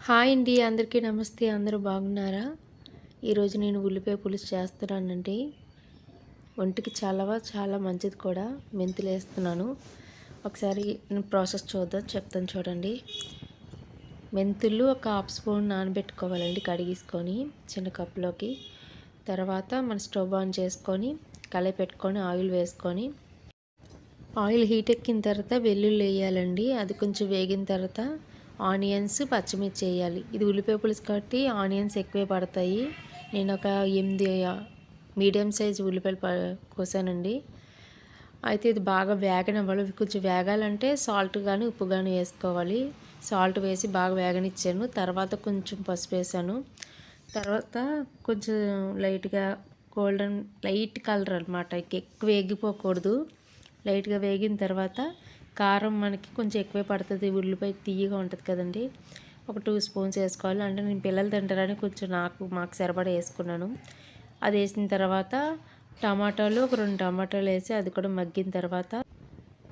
Hi అండి, అందరికీ నమస్తే. అందరూ బాగున్నారా? ఈరోజు నేను ఉల్లిపాయ పులుసు చేస్తున్నానండి. ఒంటికి చాలా మంచిది కూడా. మెంతులు వేస్తున్నాను. ఒకసారి ప్రాసెస్ చెప్తాను చూడండి. మెంతులు ఒక హాఫ్ స్పూన్ నానబెట్టుకోవాలండి, కడిగేసుకొని చిన్న కప్పులోకి. తర్వాత మన స్టవ్ ఆన్ చేసుకొని కళాయి పెట్టుకొని ఆయిల్ వేసుకొని, ఆయిల్ హీట్ ఎక్కిన తర్వాత వెల్లుల్లి వేయాలండి. అది కొంచెం వేగిన తర్వాత ఆనియన్స్, పచ్చిమిర్చి వేయాలి. ఇది ఉల్లిపాయ పులుసు కాబట్టి ఆనియన్స్ ఎక్కువే పడతాయి. నేను ఒక 8 మీడియం సైజు ఉల్లిపాయలు కోసానండి. అయితే ఇది బాగా వేగనివ్వాలి. కొంచెం వేగాలంటే సాల్ట్ కానీ ఉప్పు కానీ వేసుకోవాలి. సాల్ట్ వేసి బాగా వేగనిచ్చాను. తర్వాత కొంచెం పసుపు వేసాను. తర్వాత కొంచెం లైట్గా లైట్ కలర్ అనమాట, ఎక్కువ వేగిపోకూడదు. లైట్గా వేగిన తర్వాత కారం మనకి కొంచెం ఎక్కువే పడుతుంది. ఉల్లిపాయ తీయగా ఉంటుంది కదండి. ఒక 2 స్పూన్స్ వేసుకోవాలి. అంటే నేను పిల్లలు తింటారని కొంచెం మాకు సరిపడా వేసుకున్నాను. అది వేసిన తర్వాత టమాటాలు ఒక 2 టమాటాలు వేసి అది కూడా మగ్గిన తర్వాత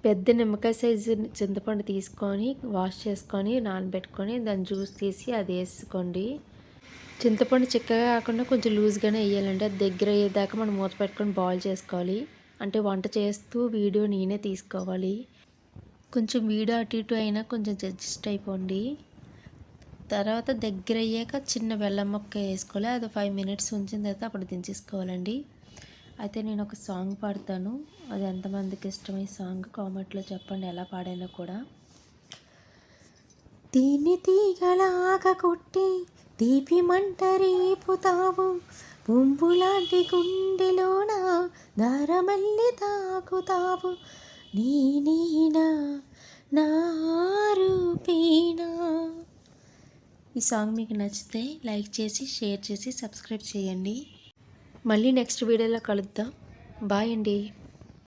పెద్ద నిమ్మకాయ సైజు చింతపండు తీసుకొని వాష్ చేసుకొని నానబెట్టుకొని దాని జ్యూస్ తీసి అది వేసుకోండి. చింతపండు చిక్కగా కాకుండా కొంచెం లూజ్గానే వేయాలండి. అది దగ్గర అయ్యేదాకా మనం మూత పెట్టుకొని బాయిల్ చేసుకోవాలి. అంటే వంట చేస్తూ వీడియో నేనే తీసుకోవాలి. కొంచెం వీడియో అటు ఇటు అయినా కొంచెం అడ్జస్ట్ అయిపోండి. తర్వాత దగ్గర అయ్యాక చిన్న బెల్లం ముక్క వేసుకోవాలి. అది 5 మినిట్స్ ఉంచిన తర్వాత అప్పుడు దించేసుకోవాలండి. అయితే నేను ఒక సాంగ్ పాడతాను. అది ఎంతమందికి ఇష్టమై సాంగ్ కామెంట్లో చెప్పండి, ఎలా పాడానో కూడా. దీన్ని తీగలాగా కొట్టి తీపి మంట రేపుతావు, పుంపులాంటి గుండెలోన దారమల్లి తాకుతావు, నీనా నారూపీనా. ఈ సాంగ్ మీకు నచ్చితే లైక్ చేసి, షేర్ చేసి, సబ్స్క్రైబ్ చేయండి. మళ్ళీ నెక్స్ట్ వీడియోలో కలుద్దాం. బాయ్ అండి.